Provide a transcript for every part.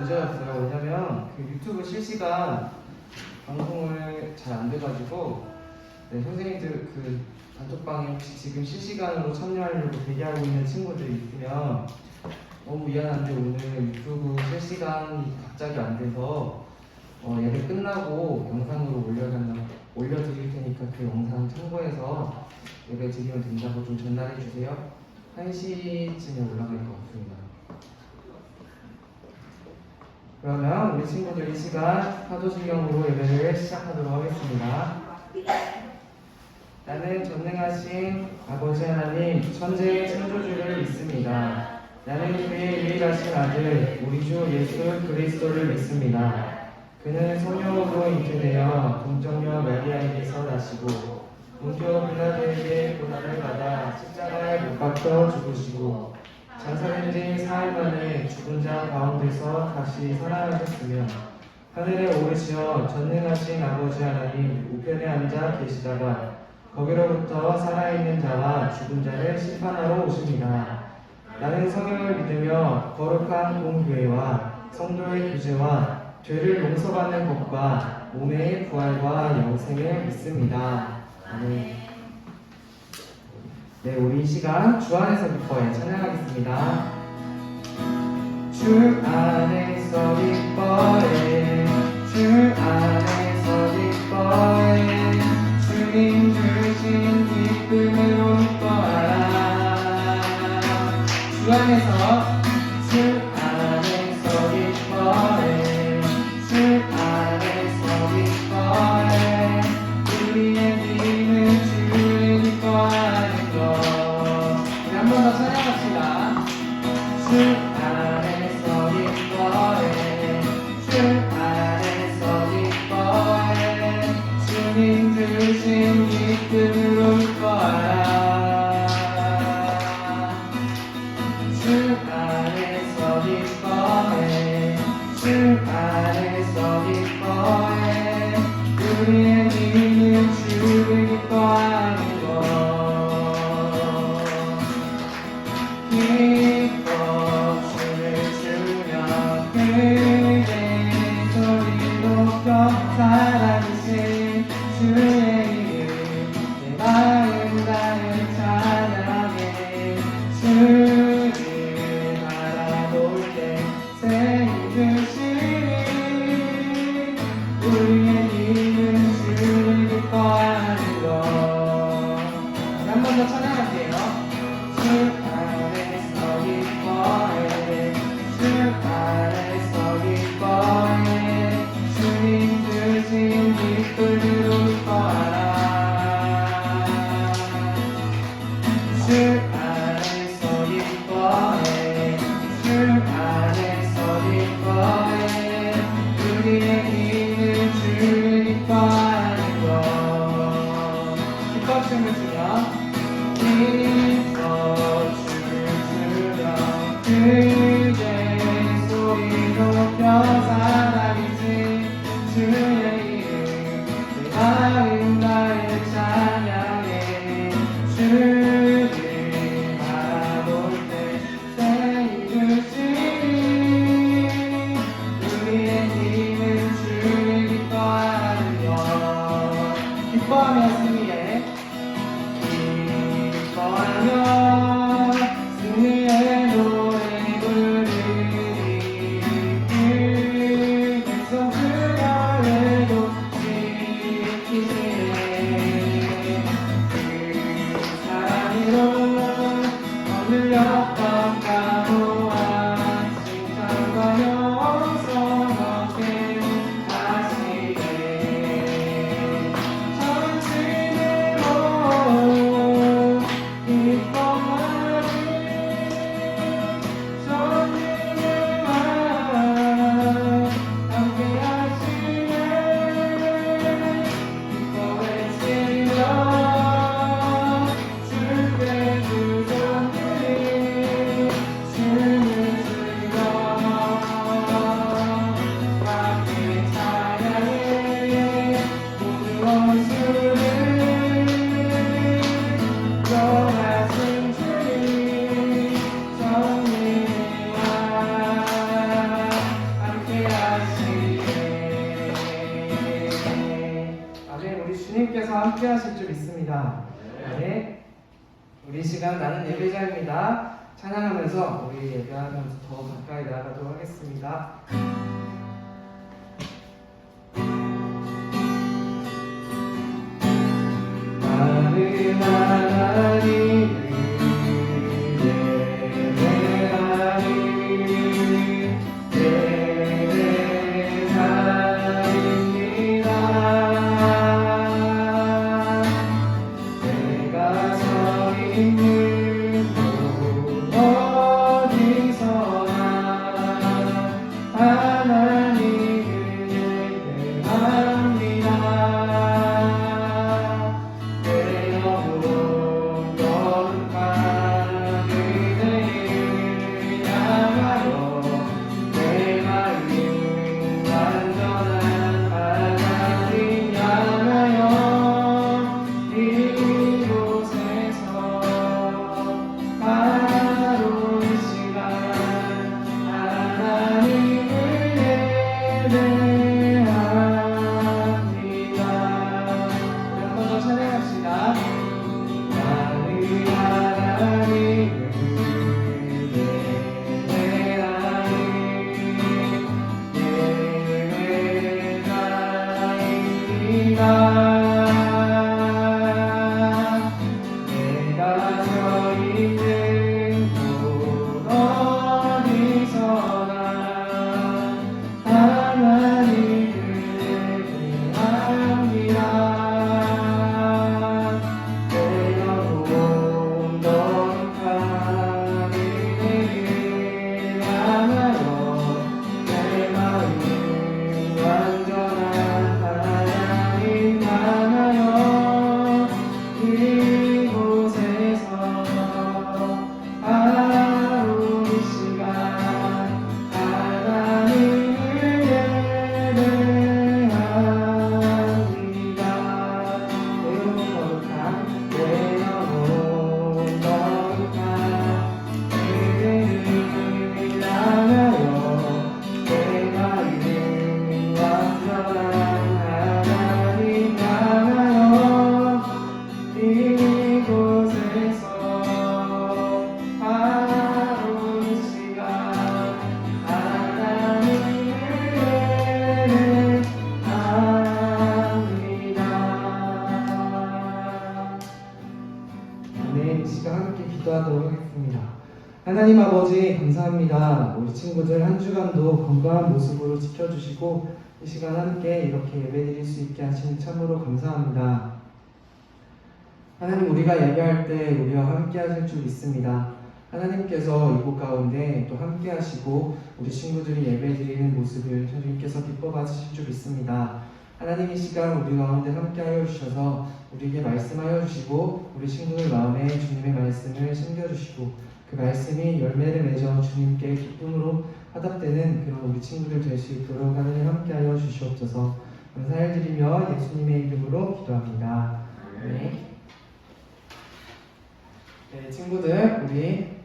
문제였어요. 왜냐면 그 유튜브 실시간 방송을 잘 안 돼가지고 네, 선생님들 그 단톡방에 혹시 지금 실시간으로 참여하려고 대기하고 있는 친구들 있으면 너무 미안한데 오늘 유튜브 실시간이 갑자기 안 돼서 예배 끝나고 영상으로 올려드릴 테니까 그 영상 참고해서 예배 드리면 된다고 좀 전달해 주세요. 1시쯤에 올라갈 것 같습니다. 그러면 우리 친구들 이 시간 사도신경으로 예배를 시작하도록 하겠습니다. 나는 전능하신 아버지 하나님 천재 창조주를 믿습니다. 나는 그의 유일하신 아들 우리 주 예수 그리스도를 믿습니다. 그는 성령으로 잉태되어 동정녀 마리아에게서 나시고 본교 빌라도에게 고난을 받아 십자가에 못 박혀 죽으시고 장사된 지 사흘 만에 죽은 자 가운데서 다시 살아나셨으며 하늘에 오르시어 전능하신 아버지 하나님 우편에 앉아 계시다가 거기로부터 살아있는 자와 죽은 자를 심판하러 오십니다. 나는 성령을 믿으며 거룩한 공교회와 성도의 구제와 죄를 용서받는 것과 몸의 부활과 영생을 믿습니다. 아멘. 네, 우리 이 시간 주 안에서 기뻐해 찬양하겠습니다. 주 안에서 기뻐해 주 안에서 기뻐해 주님 주신 기쁨으로 기뻐하라. 주 안에서 기뻐해 주 안에서 기뻐해 우리의 믿음은 주를 기뻐하는 것. 한 번 더 찬양합시다. 주 안에서 기뻐해 주 안에서 기뻐해 주님 주신 기쁨으로 기뻐하라. 주 안에서 기뻐해 주 안에서 기뻐해 우리의 믿음은 주를 기뻐하는 것. 기뻐 주를 주며 크게 소리 높여 살아계신 주의 이름 내 마음 다해 찬양해. 주를 바라볼 때 생이 드시니 우리의 믿음은 주를 기뻐하는 것. 한 번 더 찬양할게요. 주 안에서 기뻐해 주 안에서 기뻐해 주님 주신 기쁨으로 기뻐하라. 주 안에서 기뻐해 주 안에서 기뻐해 우리의 믿음은 주를 기뻐하는 것. 기뻐춤을 주며 기뻐 주를 주며 크게 소리 높여 살아계신 주의 이름 내 마음 다해 찬양해. 주를 바라볼 때 생이 드시니 우리의 힘은 주를 기뻐하는 것. 기뻐하며 승리해 기뻐하며 승리의 노래 있습니다. 네. 우리 시간 나는 예배자입니다. 찬양하면서 우리 예배하면서 더 가까이 나아가도록 하겠습니다. 나는 하나님을 하나님 아버지 감사합니다. 우리 친구들 한 주간도 건강한 모습으로 지켜주시고 이 시간 함께 이렇게 예배드릴 수 있게 하시니 참으로 감사합니다. 하나님 우리가 예배할 때 우리와 함께 하실 줄 믿습니다. 하나님께서 이곳 가운데 또 함께 하시고 우리 친구들이 예배드리는 모습을 주님께서 기뻐 받으실 줄 믿습니다. 하나님 이 시간 우리 가운데 함께 하여 주셔서 우리에게 말씀하여 주시고 우리 친구들 마음에 주님의 말씀을 심겨주시고 그 말씀이 열매를 맺어 주님께 기쁨으로 화답되는 그런 우리 친구들 될 수 있도록 하나님 함께하여 주시옵소서. 감사를 드리며 예수님의 이름으로 기도합니다. 네. 네, 친구들 우리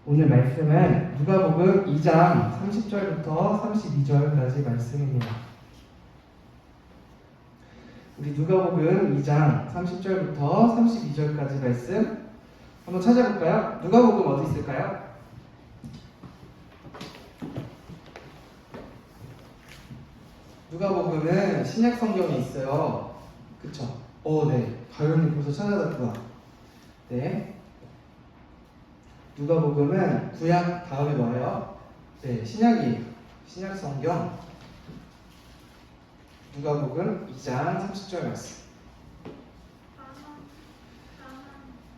오늘 말씀은 누가복음 2장 30절부터 32절까지 말씀입니다. 우리 누가복음 2장 30절부터 32절까지 말씀 한번 찾아볼까요? 누가복음 어디 있을까요? 누가복음은 신약 성경에 있어요. 그쵸? 네. 가연이 벌써 찾아봤구나. 네. 누가복음은 구약 다음에 뭐예요? 네, 신약이에요. 신약 성경. 누가복음 2장 30절 말씀.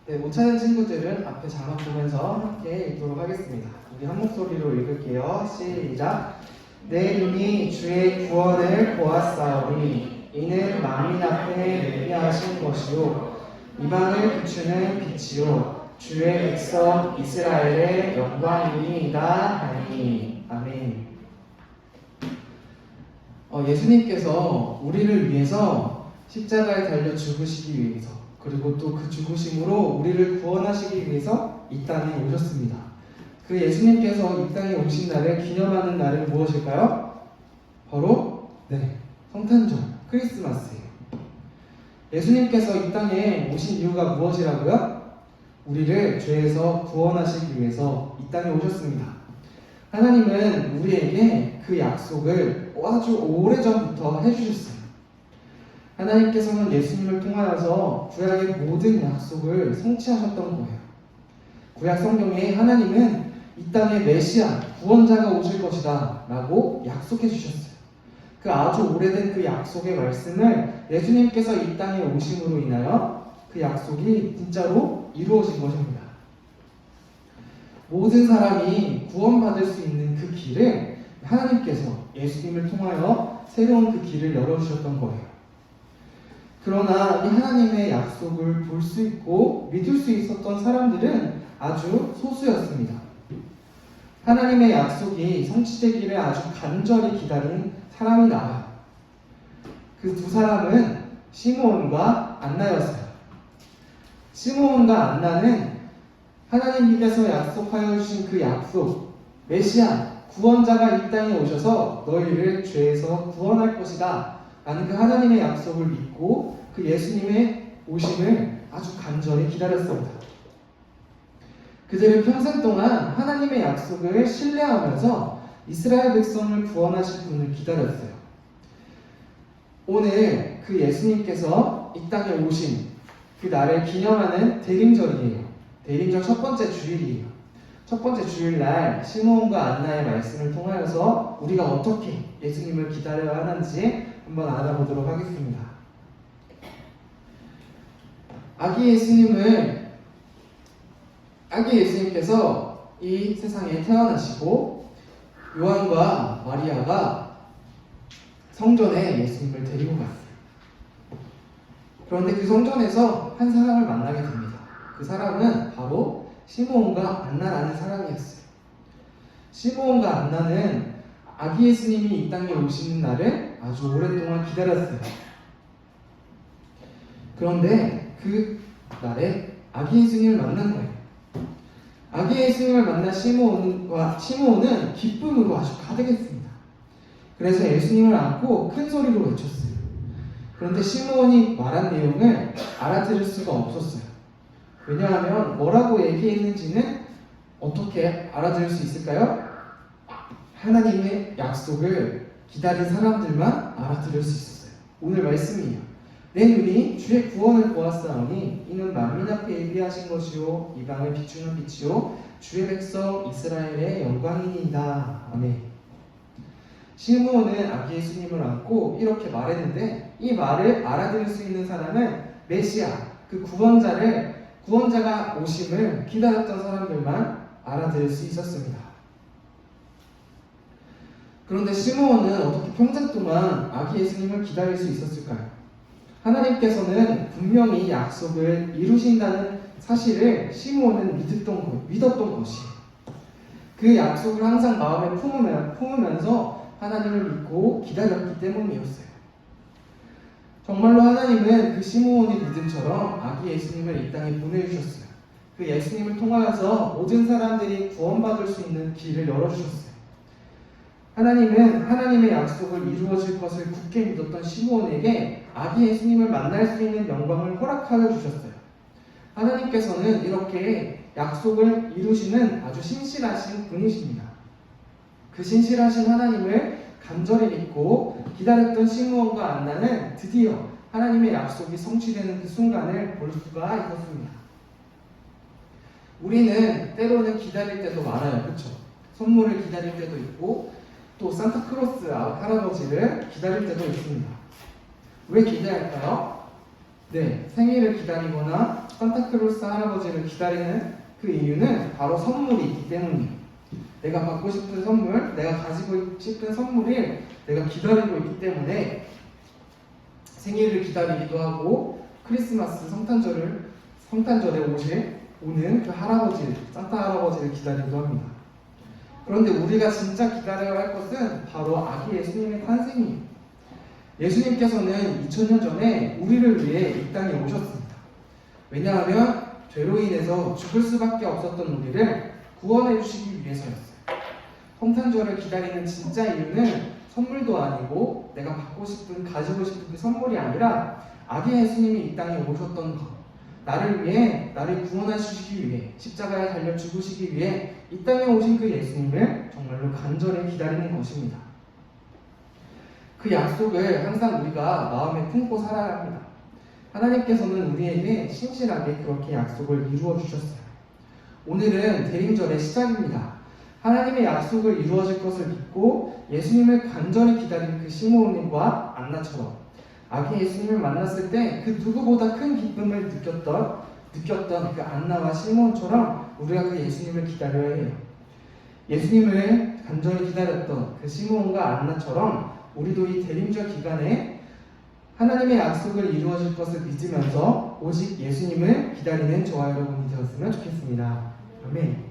네, 못 찾은 친구들은 앞에 자막 보면서 함께 읽도록 하겠습니다. 우리 한 목소리로 읽을게요. 시작. 내 눈이 주의 구원을 보았사오니 이는 만민 앞에 예비하신 것이요 이방을 비추는 빛이요 주의 백성 이스라엘의 영광이니이다 하니. 아멘. 예수님께서 우리를 위해서 십자가에 달려 죽으시기 위해서 그리고 또 그 죽으심으로 우리를 구원하시기 위해서 이 땅에 오셨습니다. 그 예수님께서 이 땅에 오신 날을 기념하는 날은 무엇일까요? 바로 성탄절, 크리스마스예요. 예수님께서 이 땅에 오신 이유가 무엇이라고요? 우리를 죄에서 구원하시기 위해서 이 땅에 오셨습니다. 하나님은 우리에게 그 약속을 아주 오래전부터 해주셨어요. 하나님께서는 예수님을 통하여서 구약의 모든 약속을 성취하셨던 거예요. 구약 성경에 하나님은 이 땅에 메시아, 구원자가 오실 것이다 라고 약속해 주셨어요. 그 아주 오래된 그 약속의 말씀을 예수님께서 이 땅에 오심으로 인하여 그 약속이 진짜로 이루어진 것입니다. 모든 사람이 구원받을 수 있는 그 길을 하나님께서 예수님을 통하여 새로운 그 길을 열어주셨던 거예요. 그러나 이 하나님의 약속을 볼 수 있고 믿을 수 있었던 사람들은 아주 소수였습니다. 하나님의 약속이 성취되기를 아주 간절히 기다린 사람이 나와요. 그 두 사람은 시므온과 안나였어요. 시므온과 안나는 하나님께서 약속하여 주신 그 약속, 메시아, 구원자가 이 땅에 오셔서 너희를 죄에서 구원할 것이다 라는 그 하나님의 약속을 믿고 그 예수님의 오심을 아주 간절히 기다렸습니다. 그들은 평생 동안 하나님의 약속을 신뢰하면서 이스라엘 백성을 구원하실 분을 기다렸어요. 오늘 그 예수님께서 이 땅에 오신 그 날을 기념하는 대림절이에요. 대림절 첫 번째 주일이에요. 첫 번째 주일날 시므온과 안나의 말씀을 통하여서 우리가 어떻게 예수님을 기다려야 하는지 한번 알아보도록 하겠습니다. 아기 예수님께서 이 세상에 태어나시고 요한과 마리아가 성전에 예수님을 데리고 갔어요. 그런데 그 성전에서 한 사람을 만나게 됩니다. 그 사람은 바로 시므온과 안나라는 사람이었어요. 시므온과 안나는 아기 예수님이 이 땅에 오시는 날을 아주 오랫동안 기다렸어요. 그런데 그 날에 아기 예수님을 만난 거예요. 아기 예수님을 만난 시므온은 기쁨으로 아주 가득했습니다. 그래서 예수님을 안고 큰 소리로 외쳤어요. 그런데 시므온이 말한 내용을 알아들을 수가 없었어요. 왜냐하면 뭐라고 얘기했는지는 어떻게 알아들을 수 있을까요? 하나님의 약속을 기다린 사람들만 알아들을 수 있었어요. 오늘 말씀이에요. 내 눈이 주의 구원을 보았사오니 이는 만민 앞에 예비하신 것이요 이방을 비추는 빛이요 주의 백성 이스라엘의 영광이니이다. 아멘. 시므온은 아기 예수님을 안고 이렇게 말했는데 이 말을 알아들을 수 있는 사람은 메시아, 그 구원자가 오심을 기다렸던 사람들만 알아들을 수 있었습니다. 그런데 시므온은 어떻게 평생 동안 아기 예수님을 기다릴 수 있었을까요? 하나님께서는 분명히 약속을 이루신다는 사실을 시므온은 믿었던 것이에요. 그 약속을 항상 마음에 품으면서 하나님을 믿고 기다렸기 때문이었어요. 정말로 하나님은 그 시므온의 믿음처럼 아기 예수님을 이 땅에 보내주셨어요. 그 예수님을 통하여서 모든 사람들이 구원받을 수 있는 길을 열어주셨어요. 하나님은 하나님의 약속을 이루어질 것을 굳게 믿었던 시므온에게 아기 예수님을 만날 수 있는 영광을 허락하여 주셨어요. 하나님께서는 이렇게 약속을 이루시는 아주 신실하신 분이십니다. 그 신실하신 하나님을 간절히 믿고 기다렸던 시므온과 안나는 드디어 하나님의 약속이 성취되는 그 순간을 볼 수가 있었습니다. 우리는 때로는 기다릴 때도 많아요. 그렇죠? 선물을 기다릴 때도 있고 또 산타크로스 할아버지를 기다릴 때도 있습니다. 왜 기대할까요? 네, 생일을 기다리거나 산타크로스 할아버지를 기다리는 그 이유는 바로 선물이 있기 때문이에요. 내가 받고 싶은 선물, 내가 가지고 싶은 선물을 내가 기다리고 있기 때문에 생일을 기다리기도 하고 크리스마스 성탄절에 오는 그 할아버지, 산타 할아버지를 기다리기도 합니다. 그런데 우리가 진짜 기다려야 할 것은 바로 아기 예수님의 탄생이에요. 예수님께서는 2000년 전에 우리를 위해 이 땅에 오셨습니다. 왜냐하면 죄로 인해서 죽을 수밖에 없었던 우리를 구원해 주시기 위해서였어요. 성탄절을 기다리는 진짜 이유는 선물도 아니고 내가 가지고 싶은 그 선물이 아니라 아기 예수님이 이 땅에 오셨던 것, 나를 위해, 나를 구원하시기 위해, 십자가에 달려 죽으시기 위해 이 땅에 오신 그 예수님을 정말로 간절히 기다리는 것입니다. 그 약속을 항상 우리가 마음에 품고 살아야 합니다. 하나님께서는 우리에게 신실하게 그렇게 약속을 이루어 주셨어요. 오늘은 대림절의 시작입니다. 하나님의 약속을 이루어질 것을 믿고 예수님을 간절히 기다린 그 시므온과 안나처럼 아기 예수님을 만났을 때 그 누구보다 큰 기쁨을 느꼈던 그 안나와 시므온처럼 우리가 그 예수님을 기다려야 해요. 예수님을 간절히 기다렸던 그 시므온과 안나처럼 우리도 이 대림절 기간에 하나님의 약속을 이루어질 것을 믿으면서 오직 예수님을 기다리는 저와 여러분이 되었으면 좋겠습니다. 아멘.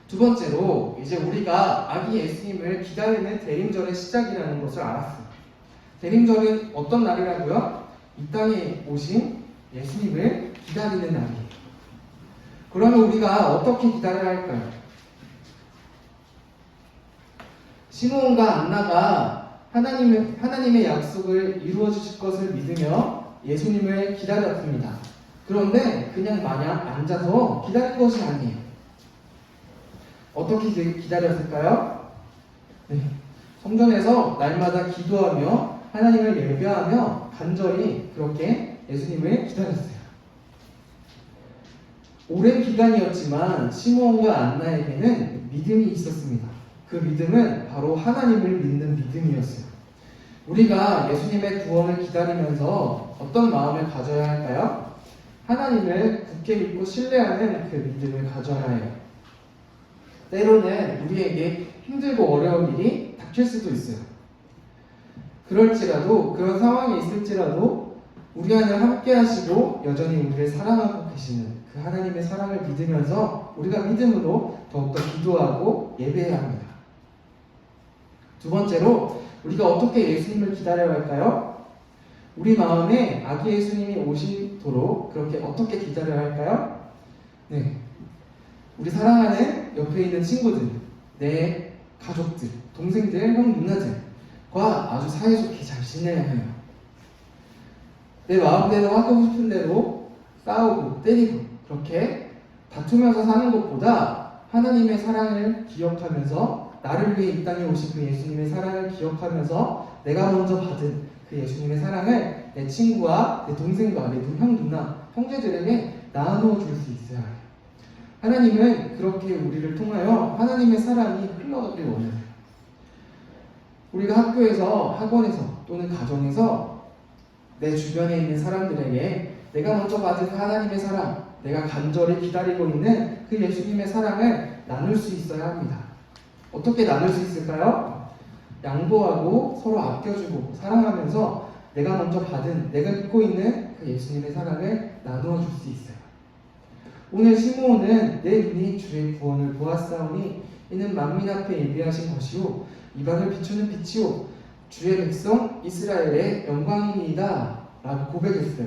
두 번째로 이제 우리가 아기 예수님을 기다리는 대림절의 시작이라는 것을 알았어요. 대림절은 어떤 날이라고요? 이 땅에 오신 예수님을 기다리는 날이에요. 그러면 우리가 어떻게 기다려야 할까요? 시므온과 안나가 하나님의 약속을 이루어 주실 것을 믿으며 예수님을 기다렸습니다. 그런데 그냥 마냥 앉아서 기다린 것이 아니에요. 어떻게 기다렸을까요? 네. 성전에서 날마다 기도하며 하나님을 예배하며 간절히 그렇게 예수님을 기다렸어요. 오랜 기간이었지만 시므온과 안나에게는 믿음이 있었습니다. 그 믿음은 바로 하나님을 믿는 믿음이었어요. 우리가 예수님의 구원을 기다리면서 어떤 마음을 가져야 할까요? 하나님을 굳게 믿고 신뢰하는 그 믿음을 가져야 해요. 때로는 우리에게 힘들고 어려운 일이 닥칠 수도 있어요. 그럴지라도, 그런 상황이 있을지라도 우리 안에 함께 하시고 여전히 우리를 사랑하고 계시는 그 하나님의 사랑을 믿으면서 우리가 믿음으로 더욱더 기도하고 예배해야 합니다. 두 번째로, 우리가 어떻게 예수님을 기다려야 할까요? 우리 마음에 아기 예수님이 오시도록 그렇게 어떻게 기다려야 할까요? 네, 우리 사랑하는 옆에 있는 친구들, 내 가족들, 동생들, 형, 누나들과 아주 사이좋게 잘 지내야 해요. 내 마음대로 하고 싶은 대로 싸우고 때리고 그렇게 다투면서 사는 것보다 하나님의 사랑을 기억하면서 나를 위해 이 땅에 오신 그 예수님의 사랑을 기억하면서 내가 먼저 받은 그 예수님의 사랑을 내 친구와 내 동생과 내 형, 누나, 형제들에게 나누어 줄 수 있어야 해요. 하나님은 그렇게 우리를 통하여 하나님의 사랑이 흘러가길 원해요. 우리가 학교에서, 학원에서 또는 가정에서 내 주변에 있는 사람들에게 내가 먼저 받은 그 하나님의 사랑, 내가 간절히 기다리고 있는 그 예수님의 사랑을 나눌 수 있어야 합니다. 어떻게 나눌 수 있을까요? 양보하고 서로 아껴주고 사랑하면서 내가 먼저 받은, 내가 믿고 있는 그 예수님의 사랑을 나누어 줄 수 있어요. 오늘 시므온은 내 눈이 주의 구원을 보았사오니 이는 만민 앞에 예비하신 것이요 이방을 비추는 빛이요 주의 백성 이스라엘의 영광이니이다 라고 고백했어요.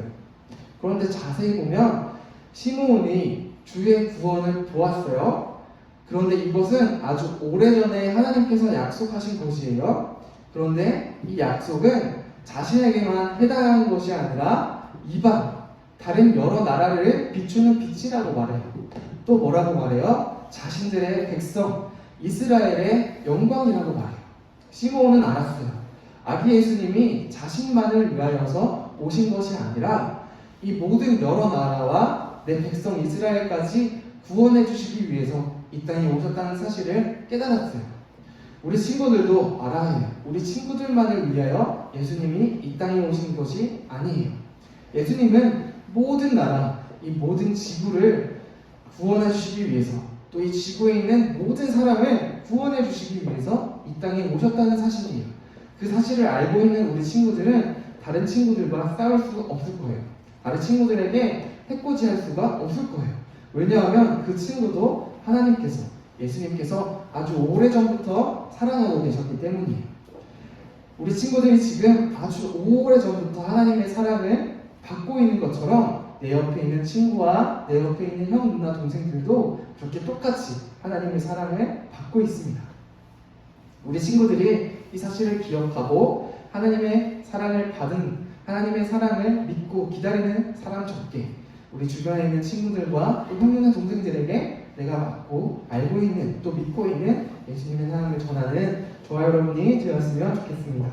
그런데 자세히 보면 시므온이 주의 구원을 보았어요. 그런데 이것은 아주 오래전에 하나님께서 약속하신 것이에요. 그런데 이 약속은 자신에게만 해당하는 것이 아니라 이방, 다른 여러 나라를 비추는 빛이라고 말해요. 또 뭐라고 말해요? 자신들의 백성, 이스라엘의 영광이라고 말해요. 시므온은 알았어요. 아기 예수님이 자신만을 위하여서 오신 것이 아니라 이 모든 여러 나라와 내 백성 이스라엘까지 구원해 주시기 위해서 이 땅에 오셨다는 사실을 깨달았어요. 우리 친구들도 알아야 해요. 우리 친구들만을 위하여 예수님이 이 땅에 오신 것이 아니에요. 예수님은 모든 나라, 이 모든 지구를 구원해 주시기 위해서 또 이 지구에 있는 모든 사람을 구원해 주시기 위해서 이 땅에 오셨다는 사실이에요. 그 사실을 알고 있는 우리 친구들은 다른 친구들과 싸울 수가 없을 거예요. 다른 친구들에게 해코지할 수가 없을 거예요. 왜냐하면 그 친구도 하나님께서, 예수님께서 아주 오래전부터 사랑하고 계셨기 때문이에요. 우리 친구들이 지금 아주 오래전부터 하나님의 사랑을 받고 있는 것처럼 내 옆에 있는 친구와 내 옆에 있는 형, 누나, 동생들도 그렇게 똑같이 하나님의 사랑을 받고 있습니다. 우리 친구들이 이 사실을 기억하고 하나님의 사랑을 받은, 하나님의 사랑을 믿고 기다리는 사람 적게 우리 주변에 있는 친구들과 또 형제나 동생들에게 내가 받고 알고 있는 또 믿고 있는 예수님의 사랑을 전하는 저와 여러분이 되었으면 좋겠습니다.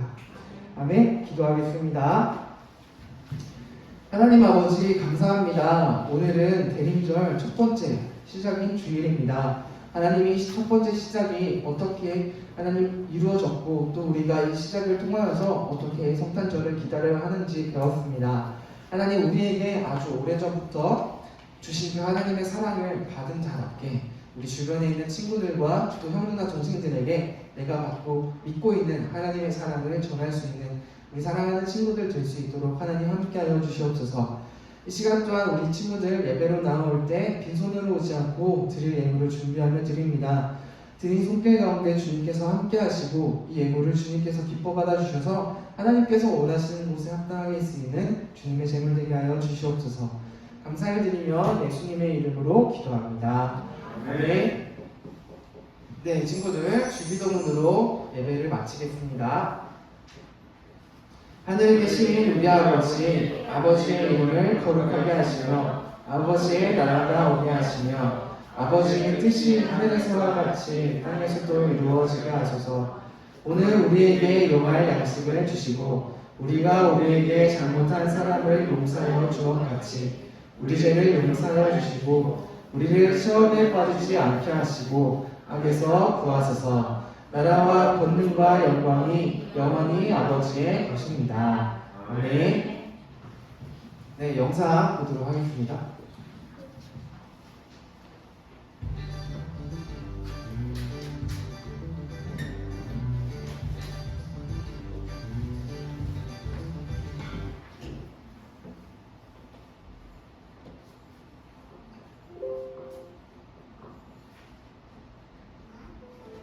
아멘. 기도하겠습니다. 하나님 아버지 감사합니다. 오늘은 대림절 첫 번째 시작인 주일입니다. 하나님이 첫 번째 시작이 어떻게 하나님 이루어졌고 또 우리가 이 시작을 통하여서 어떻게 성탄절을 기다려야 하는지 배웠습니다. 하나님 우리에게 아주 오래전부터 주신 그 하나님의 사랑을 받은 자답게 우리 주변에 있는 친구들과 또 형제나 동생들에게 내가 받고 믿고 있는 하나님의 사랑을 전할 수 있는 우리 사랑하는 친구들 될 수 있도록 하나님 함께하여 주시옵소서. 이 시간 또한 우리 친구들 예배로 나올 때 빈손으로 오지 않고 드릴 예물을 준비하며 드립니다. 드린 손길 가운데 주님께서 함께하시고 이 예물을 주님께서 기뻐 받아주셔서 하나님께서 원하시는 곳에 합당하게 쓰이는 주님의 재물 되게 하여 주시옵소서. 감사를 드리며 예수님의 이름으로 기도합니다. 아멘. 네, 친구들 주기도문으로 예배를 마치겠습니다. 하늘에 계신 우리 아버지, 아버지의 이름을 거룩하게 하시며 아버지의 나라가 오게 하시며 아버지의 뜻이 하늘에서와 같이 땅에서도 이루어지게 하소서. 오늘 우리에게 용할 양식을 주시고 우리가 우리에게 잘못한 사람을 용서하여 주어 같이 우리 죄를 용서하여 주시고 우리를 시험에 빠지지 않게 하시고 악에서 구하소서. 나라와 권능과 영광이 영원히 아버지의 것입니다. 아멘. 네, 영상 보도록 하겠습니다.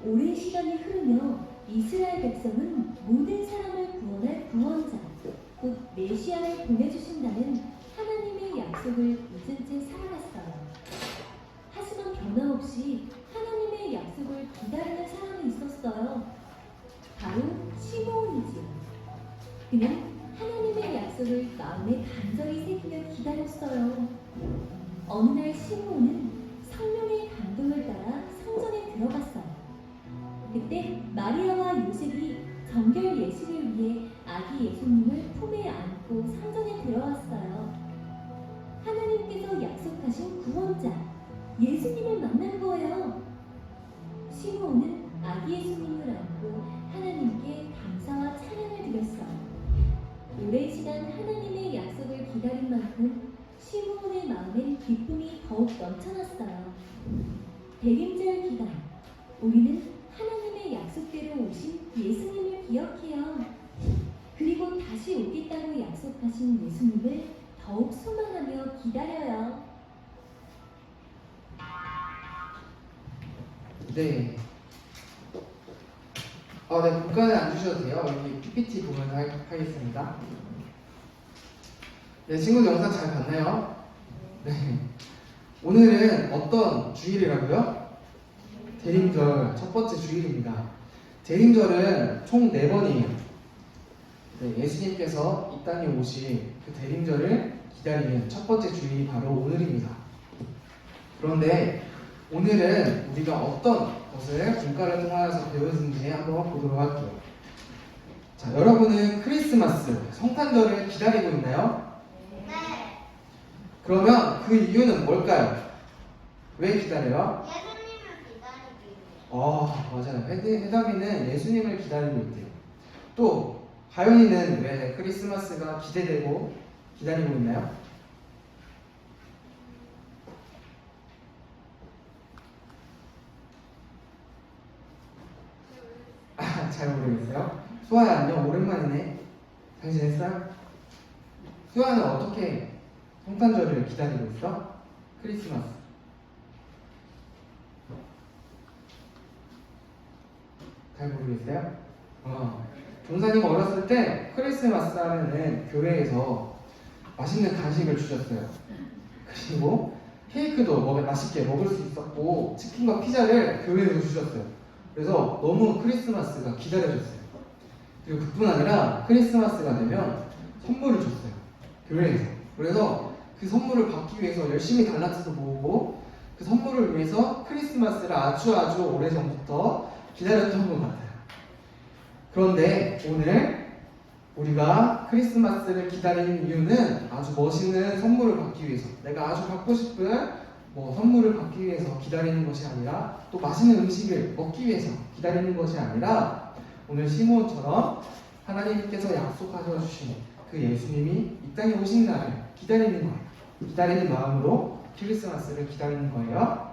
오랜 시간이 흐르며 이스라엘 백성은 모든 사람을 구원할 구원자, 곧 메시아를 보내주신다는 하나님의 약속을 잊은 채 살아갔어요. 하지만 변함없이 하나님의 약속을 기다리는 사람이 있었어요. 바로 시므온이지요. 그는 하나님의 약속을 마음에 간절히 새기며 기다렸어요. 어느 날 시므온은 성령의 감동을 따라 성전에 들어갔어요. 그때 마리아와 요셉이 정결 예식을 위해 아기 예수님을 품에 안고 성전에 들어왔어요. 하나님께서 약속하신 구원자 예수님을 만난 거예요. 시므온은 아기 예수님을 안고 하나님께 감사와 찬양을 드렸어요. 오랜 시간 하나님의 약속을 기다린 만큼 시므온의 마음엔 기쁨이 더욱 넘쳐났어요. 대림절 기간 우리는 하나님의 약속대로 오신 예수님을 기억해요. 그리고 다시 오겠다고 약속하신 예수님을 더욱 소망하며 기다려요. 네. 네, 문간에 안 주셔도 돼요. 여기 PPT 보면 하겠습니다. 네, 친구들 영상 잘 봤나요? 네. 오늘은 어떤 주일이라고요? 대림절 첫 번째 주일입니다. 대림절은 총 4번이에요. 네, 예수님께서 이 땅에 오신 그 대림절을 기다리는 첫 번째 주일이 바로 오늘입니다. 그런데 오늘은 우리가 어떤 것을 분과를 통하여서 배웠는지 한번 보도록 할게요. 자, 여러분은 크리스마스, 성탄절을 기다리고 있나요? 네. 그러면 그 이유는 뭘까요? 왜 기다려요? 예수님을 기다리기 위해. 맞아요. 해담이는 예수님을 기다리고 있대요. 또 가연이는 왜 크리스마스가 기대되고 기다리고 있나요? 잘 모르겠어요. 수아야 안녕, 오랜만이네. 잘 지냈어? 수아는 어떻게 성탄절을 기다리고 있어? 크리스마스. 잘 모르겠어요? 종사님 어렸을 때 크리스마스 하면은 교회에서 맛있는 간식을 주셨어요. 그리고 케이크도 맛있게 먹을 수 있었고 치킨과 피자를 교회에서 주셨어요. 그래서 너무 크리스마스가 기다려졌어요. 그리고 그뿐 아니라 크리스마스가 되면 선물을 줬어요. 교회에서. 그래서 그 선물을 받기 위해서 열심히 달란트도 모으고 그 선물을 위해서 크리스마스를 아주 오래전부터 기다렸던 것 같아요. 그런데 오늘 우리가 크리스마스를 기다리는 이유는 아주 멋있는 선물을 받기 위해서, 내가 아주 갖고 싶은 선물을 받기 위해서 기다리는 것이 아니라, 또 맛있는 음식을 먹기 위해서 기다리는 것이 아니라, 오늘 시므온처럼 하나님께서 약속하셔 주신 그 예수님이 이 땅에 오신 날을 기다리는 거예요. 기다리는 마음으로 크리스마스를 기다리는 거예요.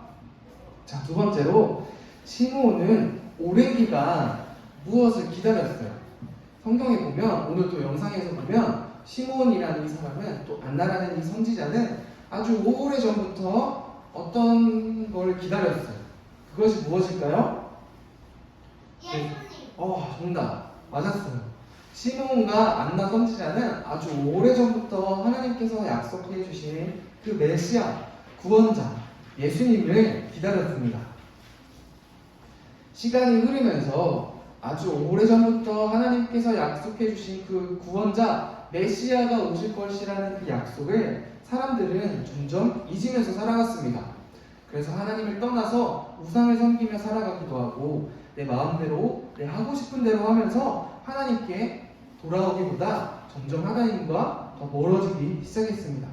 자, 두 번째로 시므온은 오랜 기간 무엇을 기다렸어요? 성경에 보면, 오늘 또 영상에서 보면 시므온이라는 이 사람은, 또 안나라는 이 선지자는 아주 오래전부터 어떤 걸 기다렸어요. 그것이 무엇일까요? 예수님. 정답. 맞았어요. 시므온과 안나 선지자는 아주 오래전부터 하나님께서 약속해 주신 그 메시아, 구원자, 예수님을 기다렸습니다. 시간이 흐르면서 아주 오래전부터 하나님께서 약속해 주신 그 구원자, 메시아가 오실 것이라는 그 약속을 사람들은 점점 잊으면서 살아갔습니다. 그래서 하나님을 떠나서 우상을 섬기며 살아가기도 하고, 내 마음대로, 내 하고 싶은 대로 하면서 하나님께 돌아오기보다 점점 하나님과 더 멀어지기 시작했습니다.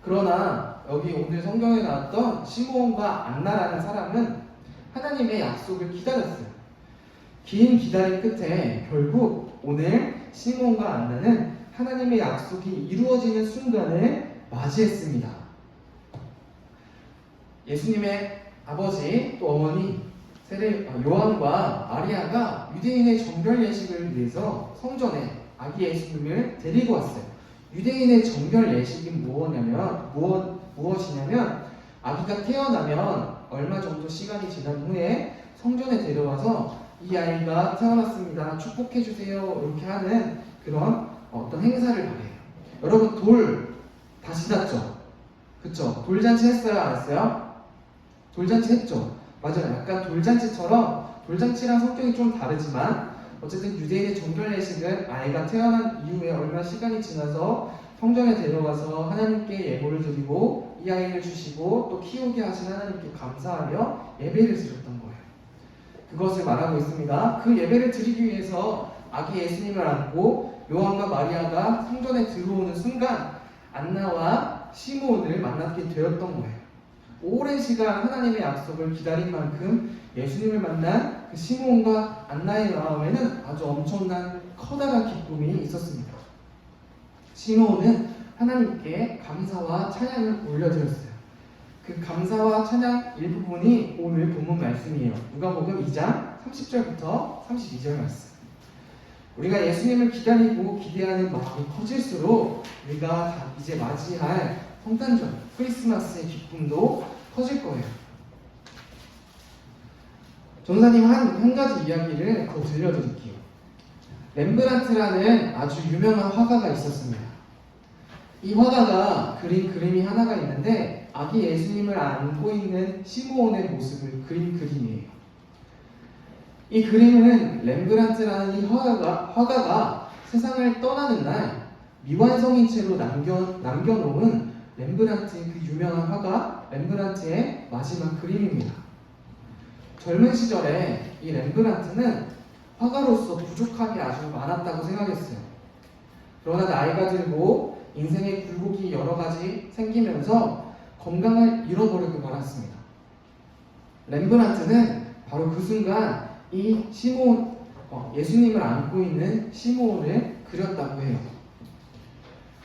그러나 여기 오늘 성경에 나왔던 시므온과 안나라는 사람은 하나님의 약속을 기다렸어요. 긴 기다림 끝에 결국 오늘 시므온과 안나는 하나님의 약속이 이루어지는 순간을 맞이했습니다. 예수님의 아버지 또 어머니 요한과 마리아가 유대인의 정결 예식을 위해서 성전에 아기 예수님을 데리고 왔어요. 유대인의 정결 예식이 무엇이냐면 아기가 태어나면 얼마 정도 시간이 지난 후에 성전에 데려와서 이 아이가 태어났습니다, 축복해 주세요, 이렇게 하는 그런 어떤 행사를 말해요. 여러분, 돌 다 지났죠? 그쵸? 돌잔치 했어요? 안 했어요? 돌잔치 했죠? 맞아요. 약간 돌잔치처럼, 돌잔치랑 성격이 좀 다르지만 어쨌든 유대인의 정결 예식은 아이가 태어난 이후에 얼마 시간이 지나서 성전에 데려가서 하나님께 예물을 드리고 이 아이를 주시고 또 키우게 하신 하나님께 감사하며 예배를 드렸던 거예요. 그것을 말하고 있습니다. 그 예배를 드리기 위해서 아기 예수님을 안고 요한과 마리아가 성전에 들어오는 순간 안나와 시므온을 만나게 되었던 거예요. 오랜 시간 하나님의 약속을 기다린 만큼 예수님을 만난 그 시므온과 안나의 마음에는 아주 엄청난 커다란 기쁨이 있었습니다. 시므온은 하나님께 감사와 찬양을 올려드렸어요. 그 감사와 찬양 일부분이 오늘 본문 말씀이에요. 누가복음 2장 30절부터 32절 말씀. 우리가 예수님을 기다리고 기대하는 마음이 커질수록 우리가 이제 맞이할 성탄절, 크리스마스의 기쁨도 커질 거예요. 전사님 한 가지 이야기를 더 들려드릴게요. 렘브란트라는 아주 유명한 화가가 있었습니다. 이 화가가 그린 그림이 하나가 있는데 아기 예수님을 안고 있는 시므온의 모습을 그린 그림이에요. 이 그림은 렘브란트라는 이 화가가 세상을 떠나는 날 미완성인 채로 남겨놓은 렘브란트의 그 유명한 화가 렘브란트의 마지막 그림입니다. 젊은 시절에 이 렘브란트는 화가로서 부족함이 아주 많았다고 생각했어요. 그러나 나이가 들고 인생의 굴곡이 여러 가지 생기면서 건강을 잃어버리고 말았습니다. 렘브란트는 바로 그 순간 이 예수님을 안고 있는 시므온을 그렸다고 해요.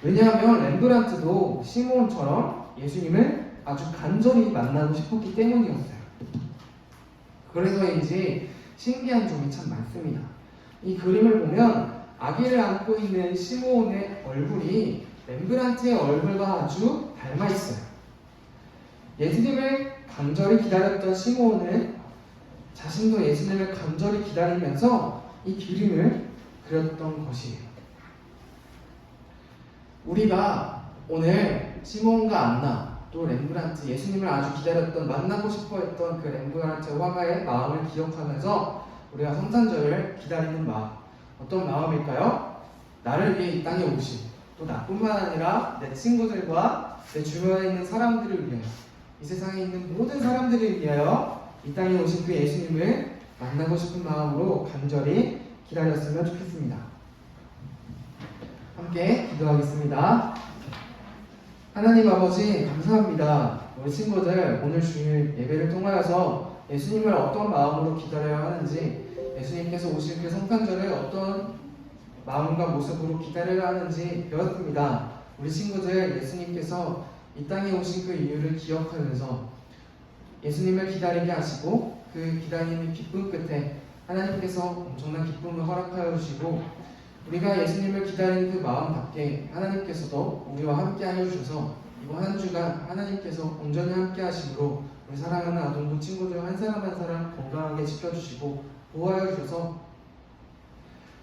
왜냐하면 렘브란트도 시므온처럼 예수님을 아주 간절히 만나고 싶었기 때문이었어요. 그래서인지 신기한 점이 참 많습니다. 이 그림을 보면 아기를 안고 있는 시므온의 얼굴이 렘브란트의 얼굴과 아주 닮아 있어요. 예수님을 간절히 기다렸던 시므온은 자신도 예수님을 간절히 기다리면서 이 그림을 그렸던 것이에요. 우리가 오늘 시므온과 안나 또 렘브란트, 예수님을 아주 기다렸던, 만나고 싶어 했던 그 렘브란트 화가의 마음을 기억하면서 우리가 성탄절을 기다리는 마음, 어떤 마음일까요? 나를 위해 이 땅에 오신, 또 나뿐만 아니라 내 친구들과 내 주변에 있는 사람들을 위하여, 이 세상에 있는 모든 사람들을 위하여 이 땅에 오신 그 예수님을 만나고 싶은 마음으로 간절히 기다렸으면 좋겠습니다. 함께 기도하겠습니다. 하나님 아버지, 감사합니다. 우리 친구들 오늘 주일 예배를 통하여서 예수님을 어떤 마음으로 기다려야 하는지, 예수님께서 오실 그 성탄절을 어떤 마음과 모습으로 기다려야 하는지 배웠습니다. 우리 친구들 예수님께서 이 땅에 오신 그 이유를 기억하면서 예수님을 기다리게 하시고, 그 기다림의 기쁨 끝에 하나님께서 엄청난 기쁨을 허락하여 주시고, 우리가 예수님을 기다리는 그 마음답게 하나님께서도 우리와 함께 하여 주셔서 이번 한 주간 하나님께서 온전히 함께 하심으로 우리 사랑하는 아동부 친구들 한 사람 한 사람 건강하게 지켜주시고 보호하여 주셔서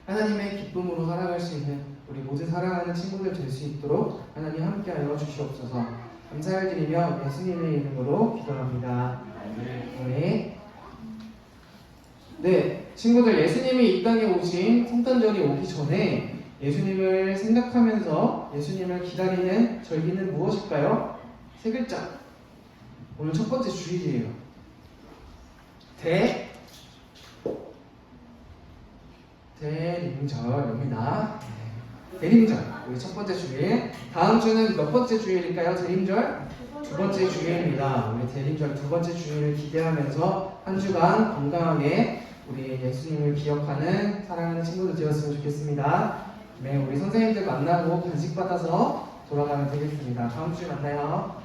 하나님의 기쁨으로 살아갈 수 있는 우리 모든 사랑하는 친구들 될 수 있도록 하나님 함께하여 주시옵소서. 감사를 드리며 예수님의 이름으로 기도합니다. 네, 친구들, 예수님이 이 땅에 오신 성탄절이 오기 전에 예수님을 생각하면서 예수님을 기다리는 절기는 무엇일까요? 세 글자. 오늘 첫 번째 주일이에요. 대림절입니다. 대림절, 우리 첫 번째 주일. 다음 주는 몇 번째 주일일까요? 대림절? 두 번째 주일입니다. 우리 대림절 두 번째 주일을 기대하면서 한 주간 건강하게 우리 예수님을 기억하는 사랑하는 친구들 되었으면 좋겠습니다. 네, 우리 선생님들 만나고 간식 받아서 돌아가면 되겠습니다. 다음 주에 만나요.